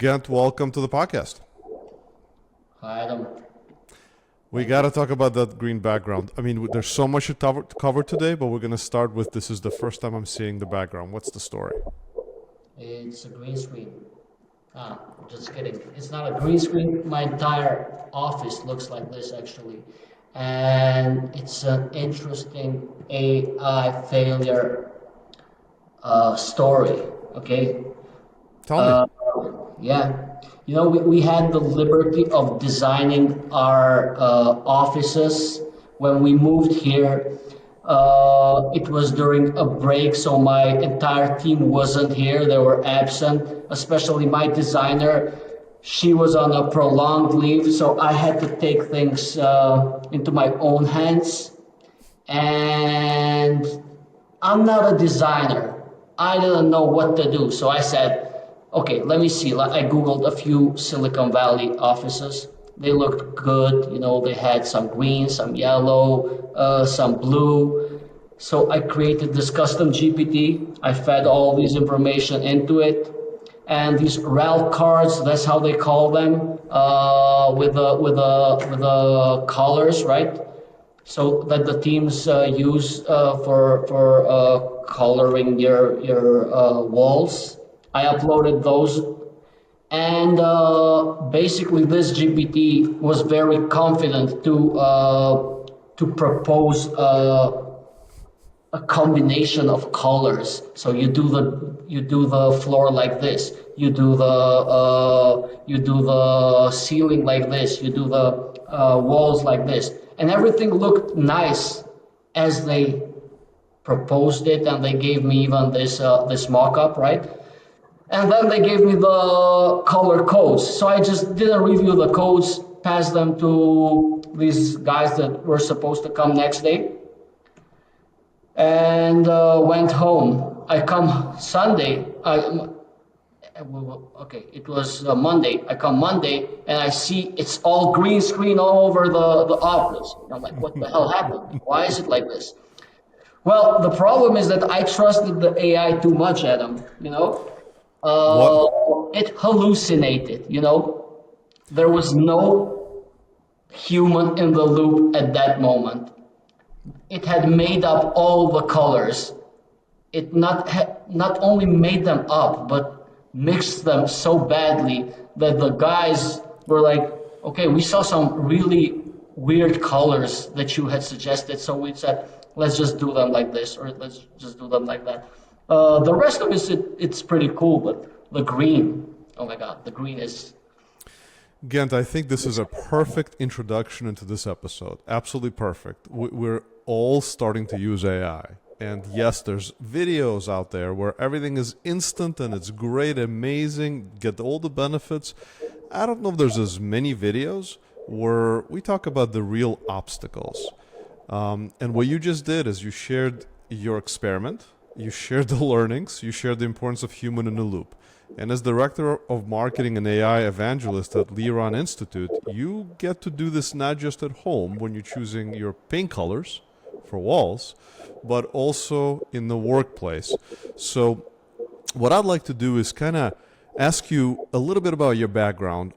Gent, welcome to the podcast. Hi, Adam. We got to talk about that green background. I mean, there's so much to cover today, but we're going to start with this is the first time I'm seeing the background. What's the story? It's a green screen. Just kidding. It's not a green screen. My entire office looks like this, actually. And it's an interesting AI failure story, okay? Tell me. Yeah. We had the liberty of designing our offices when we moved here. It was during a break, so my entire team wasn't here. They were absent, especially my designer. She was on a prolonged leave, so I had to take things into my own hands. And I'm not a designer. I didn't know what to do, so I said, okay, let me see. I Googled a few Silicon Valley offices. They looked good. They had some green, some yellow, some blue. So I created this custom GPT. I fed all these information into it. And these RAL cards, that's how they call them, with the colors, right? So that the teams use for coloring your walls. I uploaded those, and basically this GPT was very confident to propose a combination of colors. So you do the floor like this, you do the ceiling like this, you do the walls like this, and everything looked nice as they proposed it, and they gave me even this mock-up, right? And then they gave me the color codes. So I just didn't review the codes, passed them to these guys that were supposed to come next day, and went home. I come Sunday. Okay, it was Monday. I come Monday and I see it's all green screen all over the office. I'm like, what the hell happened? Why is it like this? Well, the problem is that I trusted the AI too much, Adam. What? It hallucinated. There was no human in the loop at that moment. It had made up all the colors. It not only made them up, but mixed them so badly that the guys were like, okay, we saw some really weird colors that you had suggested, so we said, let's just do them like this, or let's just do them like that. The rest of it's pretty cool, but the green, oh my God, the green is... Gent, I think this is a perfect introduction into this episode. Absolutely perfect. We're all starting to use AI. And yes, there's videos out there where everything is instant and it's great, amazing, get all the benefits. I don't know if there's as many videos where we talk about the real obstacles. And what you just did is you shared your experiment, you shared the learnings, you shared the importance of human in the loop. And as Director of Marketing and AI Evangelist at Learon Institute, you get to do this not just at home when you're choosing your paint colors for walls, but also in the workplace. So what I'd like to do is kind of ask you a little bit about your background.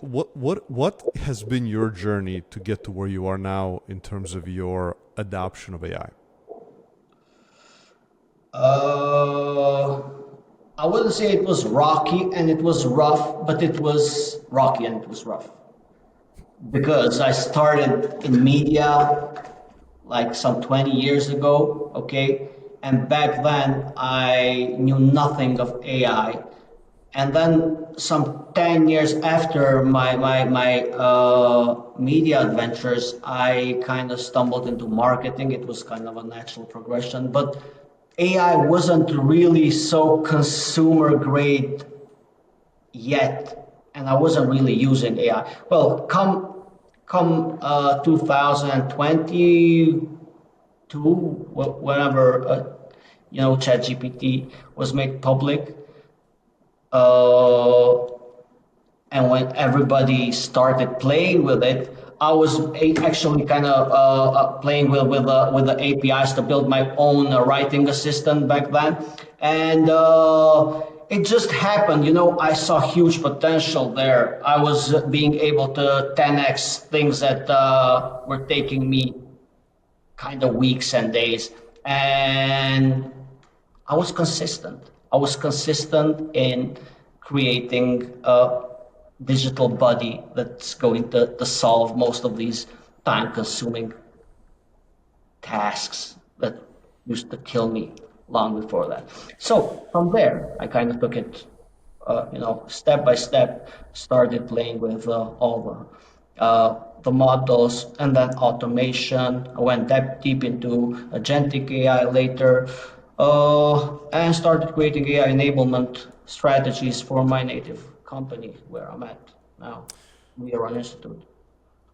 What has been your journey to get to where you are now in terms of your adoption of AI? I wouldn't say it was rocky and it was rough, but it was rocky and it was rough. Because I started in media like some 20 years ago, okay? And back then I knew nothing of AI. And then some 10 years after my media adventures, I kind of stumbled into marketing. It was kind of a natural progression, but AI wasn't really so consumer grade yet, and I wasn't really using AI. Well, come 2022, whenever ChatGPT was made public, and when everybody started playing with it, I was actually kind of playing with the APIs to build my own writing assistant back then, and it just happened, I saw huge potential there. I was being able to 10x things that were taking me kind of weeks and days. And I was consistent. I was consistent in creating a digital body that's going to solve most of these time consuming tasks that used to kill me long before that. So from there, I kind of took it, step by step, started playing with all the models and then automation. I went deep into agentic AI later, and started creating AI enablement strategies for my native company where I'm at now, Learon Institute.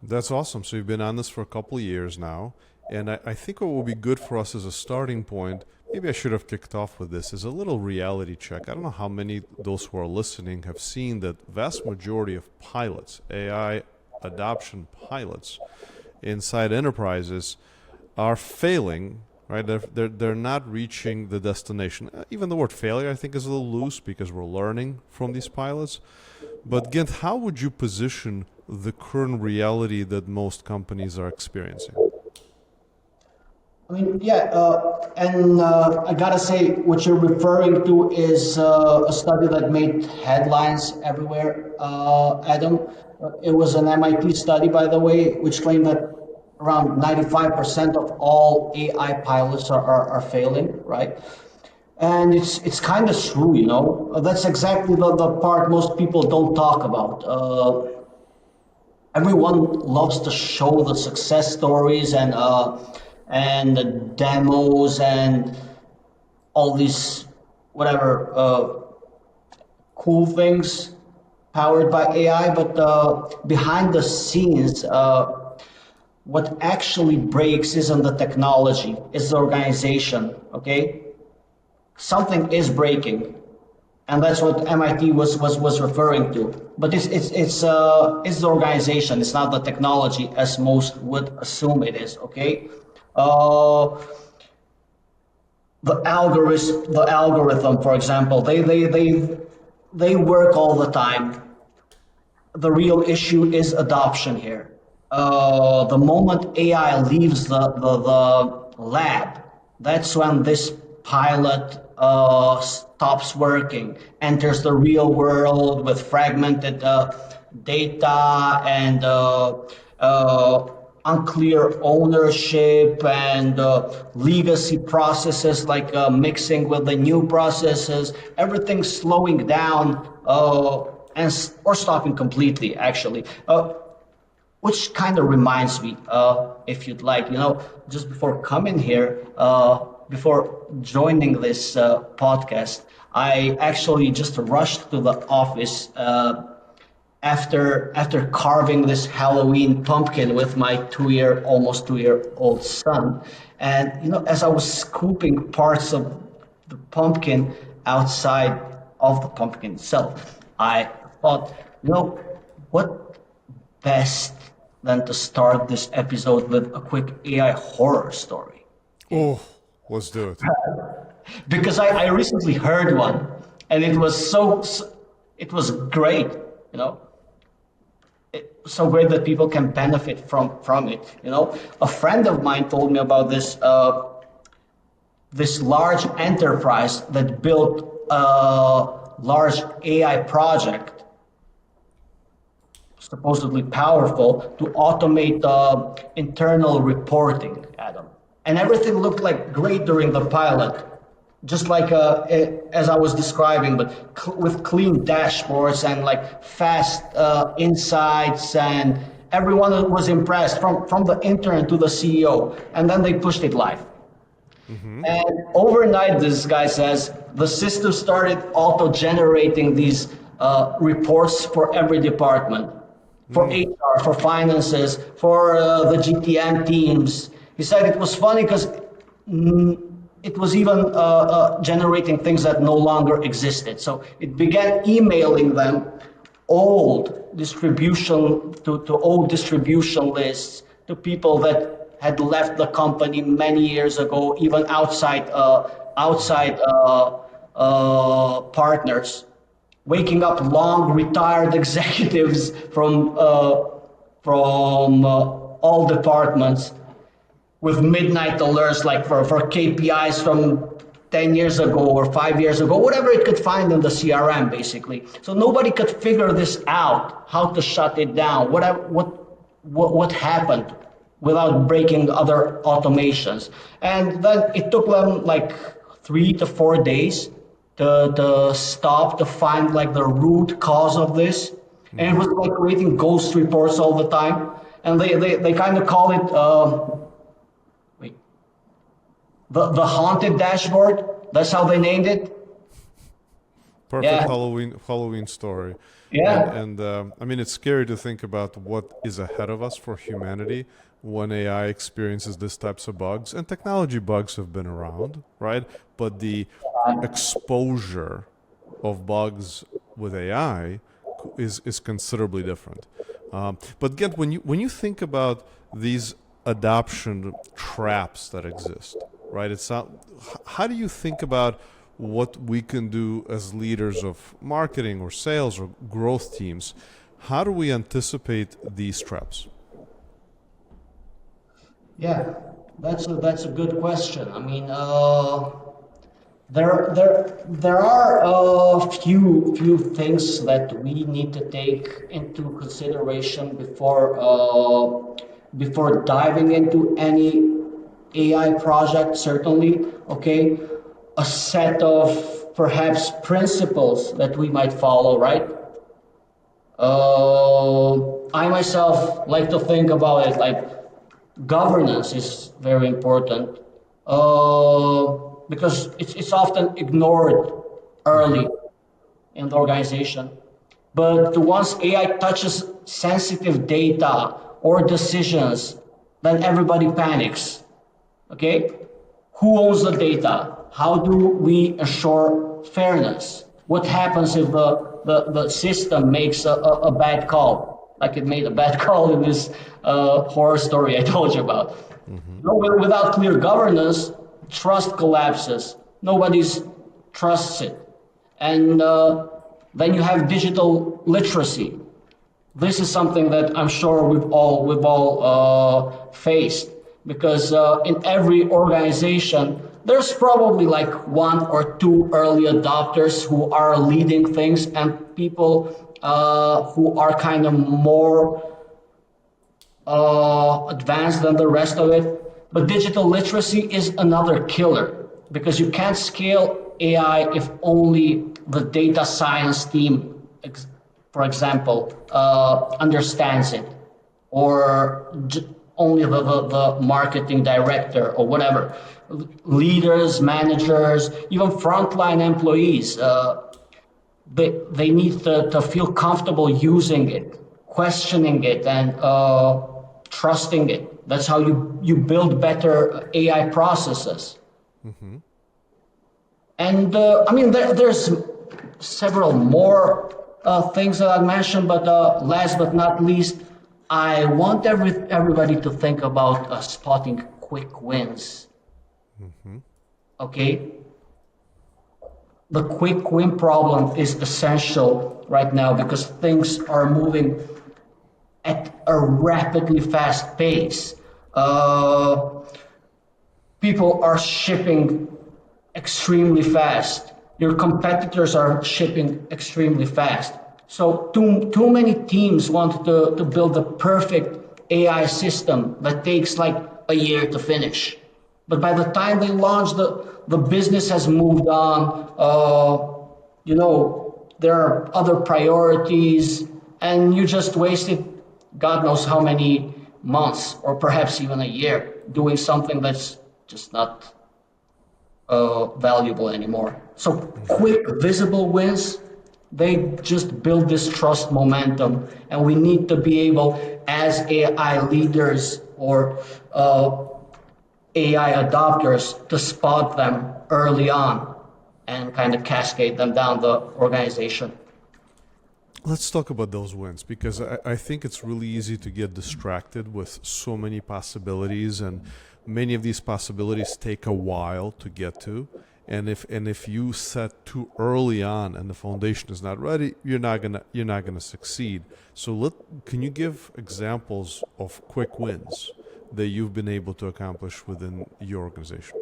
That's awesome. So you've been on this for a couple of years now. And I think what will be good for us as a starting point, maybe I should have kicked off with this, is a little reality check. I don't know how many those who are listening have seen that vast majority of pilots, AI adoption pilots inside enterprises are failing, right? They're not reaching the destination. Even the word failure, I think, is a little loose because we're learning from these pilots. But Gent, how would you position the current reality that most companies are experiencing? I mean, yeah, and I gotta say, what you're referring to is a study that made headlines everywhere, Adam. It was an MIT study, by the way, which claimed that around 95% of all AI pilots are failing, right? And it's kind of true, That's exactly the part most people don't talk about. Everyone loves to show the success stories and the demos and all these whatever cool things powered by AI, but behind the scenes, what actually breaks isn't the technology, it's the organization. Okay, something is breaking, and that's what MIT was referring to. But it's the organization. It's not the technology, as most would assume it is. Okay, uh, the algorithm, for example, they work all the time. The real issue is adoption here. The moment AI leaves the lab, that's when this pilot stops working, enters the real world with fragmented data and unclear ownership and legacy processes like mixing with the new processes, everything's slowing down or stopping completely, actually. Which kind of reminds me, if you'd like, just before coming here, before joining this podcast, I actually just rushed to the office after carving this Halloween pumpkin with my almost 2 year old son. And as I was scooping parts of the pumpkin outside of the pumpkin itself, I thought, what best than to start this episode with a quick AI horror story? Oh, let's do it. Because I recently heard one, and it was it was great, you know, so great that people can benefit from it. A friend of mine told me about this large enterprise that built a large AI project, supposedly powerful, to automate internal reporting, Adam. And everything looked like great during the pilot, just like as I was describing, but with clean dashboards and like fast insights, and everyone was impressed from the intern to the CEO. And then they pushed it live. And overnight, this guy says the system started auto-generating these reports for every department, for HR, for finances, for the GTM teams. He said it was funny because it was even generating things that no longer existed. So it began emailing them old distribution lists to people that had left the company many years ago, even outside partners, waking up long retired executives from all departments with midnight alerts like for KPIs from 10 years ago or 5 years ago, whatever it could find in the CRM basically. So nobody could figure this out, how to shut it down, what happened without breaking other automations. And then it took them like 3 to 4 days to stop, to find like the root cause of this. And it was like creating ghost reports all the time. And they kind of call it, wait, the haunted dashboard. That's how they named it. Perfect Yeah. Halloween story. Yeah. And I mean, it's scary to think about what is ahead of us for humanity when AI experiences these types of bugs. And technology bugs have been around, right? But the exposure of bugs with AI is considerably different. But Gent, when you think about these adoption traps that exist, right? It's not, how do you think about what we can do as leaders of marketing or sales or growth teams? How do we anticipate these traps? Yeah, that's a good question. I mean, there are a few things that we need to take into consideration before diving into any AI project. Certainly, okay, a set of perhaps principles that we might follow, right? I myself like to think about it like governance is very important because it's often ignored early in the organization. But once AI touches sensitive data or decisions, then everybody panics. Okay? Who owns the data? How do we ensure fairness? What happens if the system makes a bad call, like it made a bad call in this horror story I told you about? No, without clear governance, trust collapses. Nobody's trusts it. And then you have digital literacy. This is something that I'm sure we've all faced because in every organization there's probably like one or two early adopters who are leading things and people who are kind of more advanced than the rest of it. But digital literacy is another killer because you can't scale AI if only the data science team, for example, understands it, or only the marketing director or whatever. Leaders, managers, even frontline employees, they need to feel comfortable using it, questioning it, and trusting it. That's how you build better AI processes. And I mean, there's several more things that I mentioned, but last but not least, I want everybody to think about spotting quick wins. Okay? The quick win problem is essential right now because things are moving at a rapidly fast pace. People are shipping extremely fast. Your competitors are shipping extremely fast. So too many teams want to build the perfect AI system that takes like a year to finish. But by the time they launch, the business has moved on. There are other priorities, and you just wasted God knows how many months or perhaps even a year doing something that's just not valuable anymore. So quick, visible wins, they just build this trust momentum, and we need to be able, as AI leaders or AI adopters, to spot them early on and kind of cascade them down the organization. Let's talk about those wins because I think it's really easy to get distracted with so many possibilities, and many of these possibilities take a while to get to. And if you set too early on and the foundation is not ready, you're not gonna succeed. So can you give examples of quick wins that you've been able to accomplish within your organization?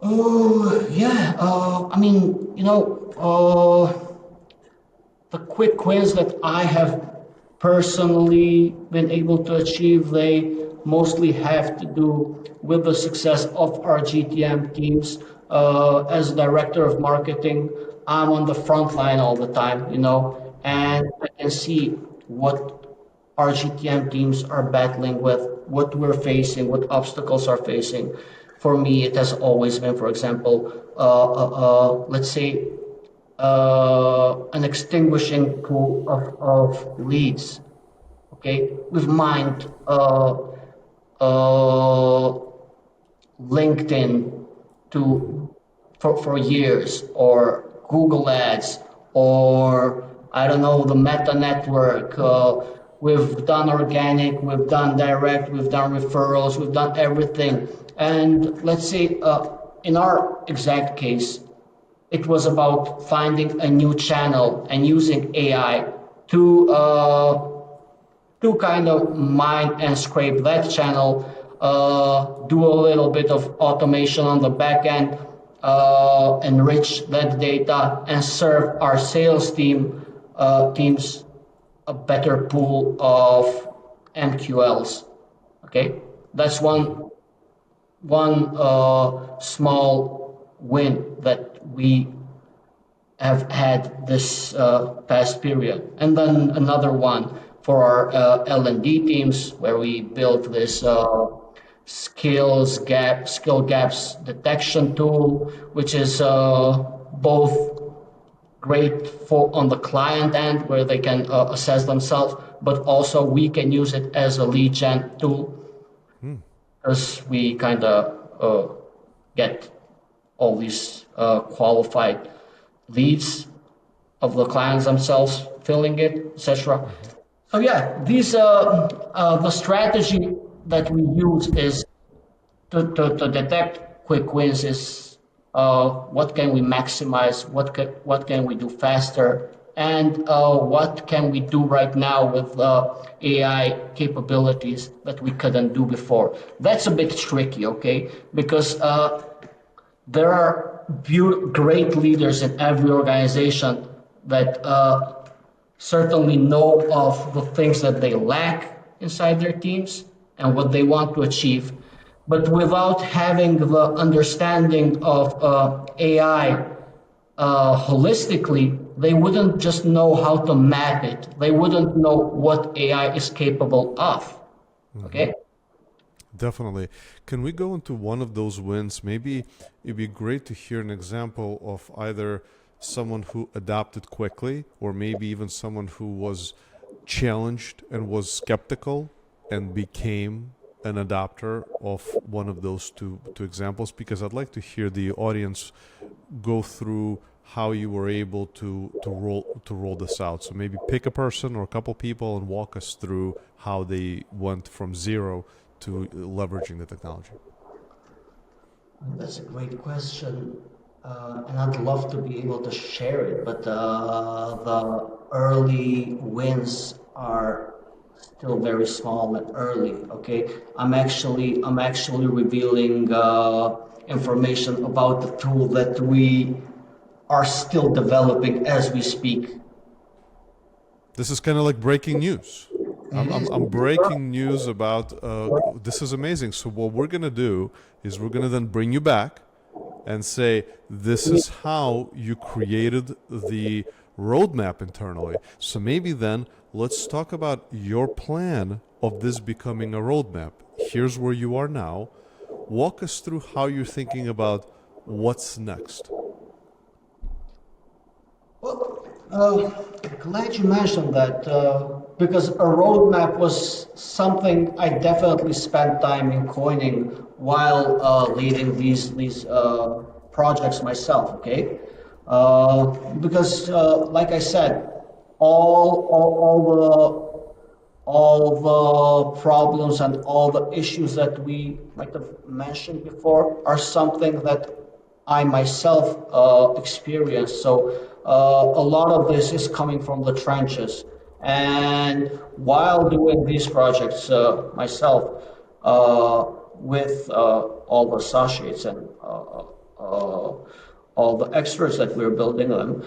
Oh, yeah. I mean, the quick wins that I have personally been able to achieve, they mostly have to do with the success of our GTM teams. As director of marketing, I'm on the front line all the time, and I can see what our GTM teams are battling with, what we're facing, what obstacles are facing. For me, it has always been, for example, let's say an extinguishing pool of leads. Okay, we've mined uh, LinkedIn to for years, or Google Ads, or I don't know, the Meta network. We've done organic, we've done direct, we've done referrals, we've done everything. And let's say in our exact case, it was about finding a new channel and using AI to kind of mine and scrape that channel, do a little bit of automation on the back end, enrich that data, and serve our sales teams a better pool of MQLs. Okay, that's one small win that we have had this past period. And then another one for our L&D teams, where we built this skill gaps detection tool, which is both great for on the client end, where they can assess themselves, but also we can use it as a lead gen tool, because we kind of get all these qualified leads of the clients themselves filling it, etc. So yeah, these the strategy that we use is to detect quick wins is what can we maximize, what can we do faster, and what can we do right now with AI capabilities that we couldn't do before. That's a bit tricky, okay? Because there are great leaders in every organization that certainly know of the things that they lack inside their teams and what they want to achieve. But without having the understanding of AI holistically, they wouldn't just know how to map it. They wouldn't know what AI is capable of. Okay? Definitely. Can we go into one of those wins? Maybe it'd be great to hear an example of either someone who adapted quickly, or maybe even someone who was challenged and was skeptical and became an adopter of one of those two examples, because I'd like to hear the audience go through how you were able to roll this out. So maybe pick a person or a couple people and walk us through how they went from zero to leveraging the technology. That's a great question, and I'd love to be able to share it, but the early wins are still very small and early. Okay, I'm actually revealing information about the tool that we are still developing as we speak. This is kind of like breaking news. It is. I'm breaking news about this is amazing. So what we're gonna do is we're gonna then bring you back and say this is how you created the roadmap internally. So maybe then let's talk about your plan of this becoming a roadmap. Here's where you are now. Walk us through how you're thinking about what's next. Well, glad you mentioned that, because a roadmap was something I definitely spent time in coining while leading these projects myself. Okay, because like I said, all all the problems and all the issues that we might have mentioned before are something that I myself experienced. So a lot of this is coming from the trenches. And while doing these projects myself, with all the associates and all the experts that we're building them,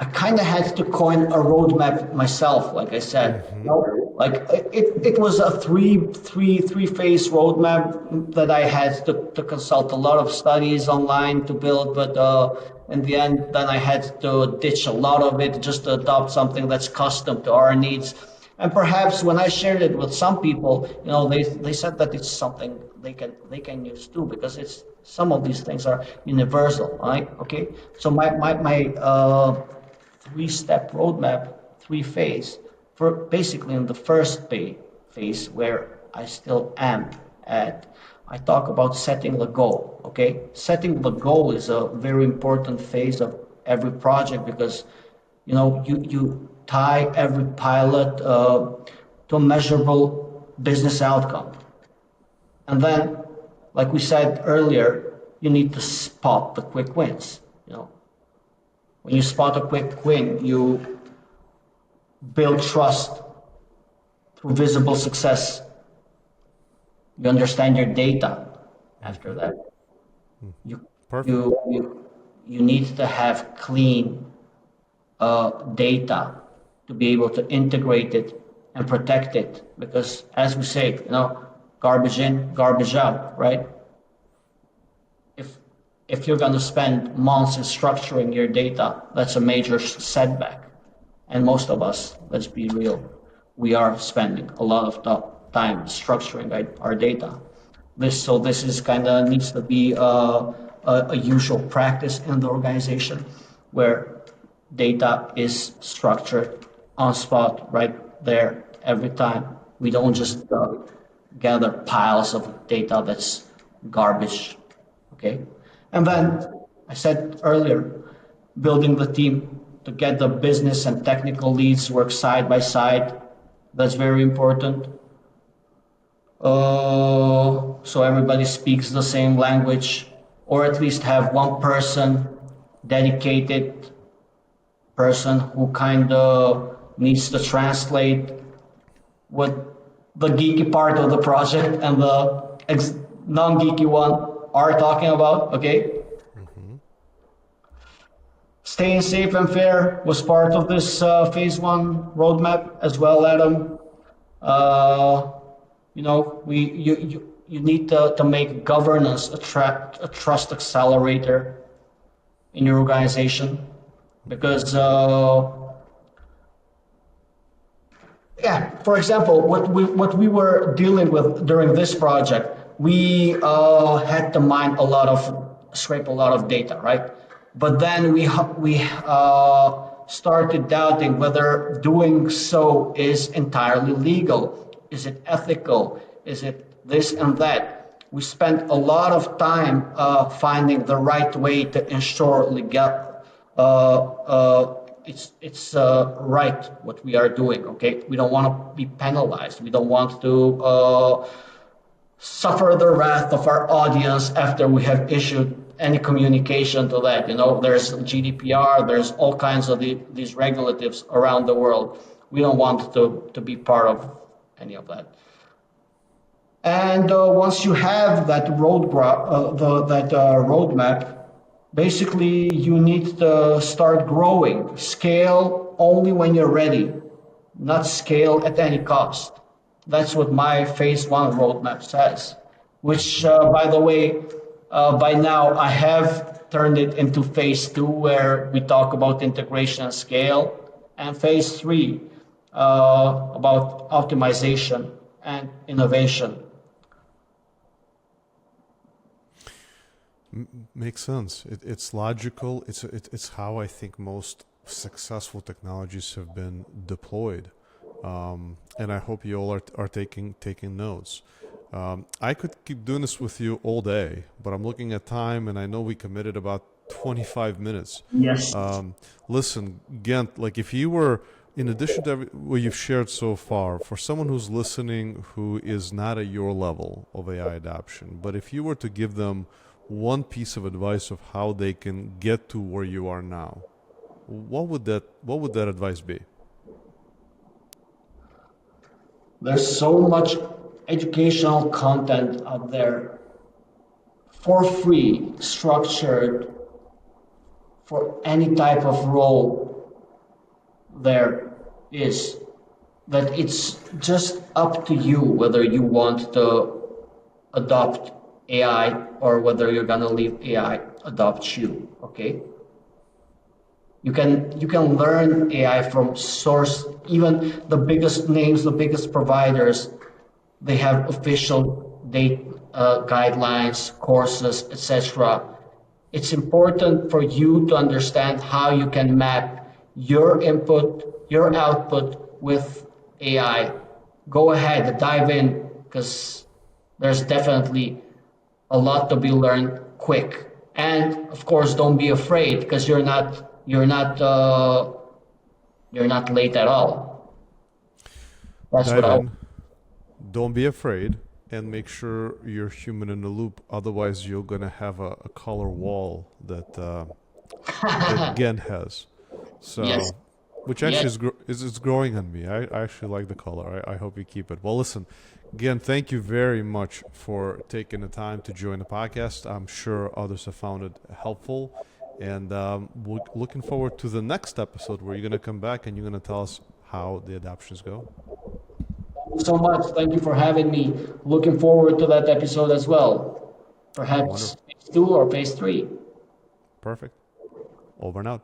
I kind of had to coin a roadmap myself, like I said. You know, like it was a three phase roadmap that I had to consult a lot of studies online to build, but in the end, then I had to ditch a lot of it just to adopt something that's custom to our needs. And perhaps when I shared it with some people, you know, they said that it's something they can use too because it's some of these things are universal, right? Okay, so my three-step roadmap, three-phase. For basically in the first phase where I still am at, I talk about setting the goal. Okay, setting the goal is a very important phase of every project because you tie every pilot to a measurable business outcome, and then, like we said earlier, you need to spot the quick wins. When you spot a quick win, you build trust through visible success. You understand your data. After that, you Perfect. you need to have clean data to be able to integrate it and protect it. Because as we say, garbage in, garbage out, right? If if you're going to spend months in structuring your data, that's a major setback. And most of us, let's be real, we are spending a lot of time structuring our data. This is kind of needs to be a usual practice in the organization where data is structured on spot right there every time. We don't just gather piles of data that's garbage. Okay. And then I said earlier, building the team to get the business and technical leads work side by side. That's very important. So everybody speaks the same language, or at least have one person, dedicated person who kind of needs to translate what the geeky part of the project and the non-geeky one are talking about. Okay, staying safe and fair was part of this phase one roadmap as well, Adam. Uh, you need to make governance a trust accelerator in your organization because yeah, for example, what we were dealing with during this project, we had to scrape a lot of data, right? But then we started doubting whether doing so is entirely legal. Is it ethical? Is it this and that? We spent a lot of time finding the right way to ensure legal, it's right what we are doing. Okay, we don't want to be penalized. We don't want to suffer the wrath of our audience after we have issued any communication to that. There's GDPR, there's all kinds of these regulatives around the world. We don't want to be part of any of that. And once you have that roadmap, basically you need to start growing. Scale only when you're ready, not scale at any cost. That's what my phase one roadmap says. Which, by the way, by now I have turned it into phase two, where we talk about integration and scale, and phase three about optimization and innovation. Makes sense. It's logical. It's how I think most successful technologies have been deployed, and I hope you all are taking notes. I could keep doing this with you all day, but I'm looking at time, and I know we committed about 25 minutes. Yes. Listen, Gent, like if you were in addition to what you've shared so far, for someone who's listening who is not at your level of AI adoption, but if you were to give them one piece of advice of how they can get to where you are now, what would that advice be? There's so much educational content out there for free, structured for any type of role there is, that it's just up to you whether you want to adopt AI or whether you're gonna leave AI adopt you. Okay, you can learn AI from source. Even the biggest names, the biggest providers, they have official date guidelines, courses, etc. It's important for you to understand how you can map your input, your output with AI. Go ahead, dive in, because there's definitely a lot to be learned quick. And of course, don't be afraid, because you're not late at all. That's what Dive I. in, don't be afraid, and make sure you're human in the loop. Otherwise, you're gonna have a color wall that Gent has. Yes, So, which actually yes. is growing on me. I actually like the color. I hope you keep it. Well, listen, again, thank you very much for taking the time to join the podcast. I'm sure others have found it helpful, and we're looking forward to the next episode where you're going to come back and you're going to tell us how the adoptions go. Thank you so much. Thank you for having me. Looking forward to that episode as well. Perhaps Wonderful. phase two or phase three. Perfect. Over and out.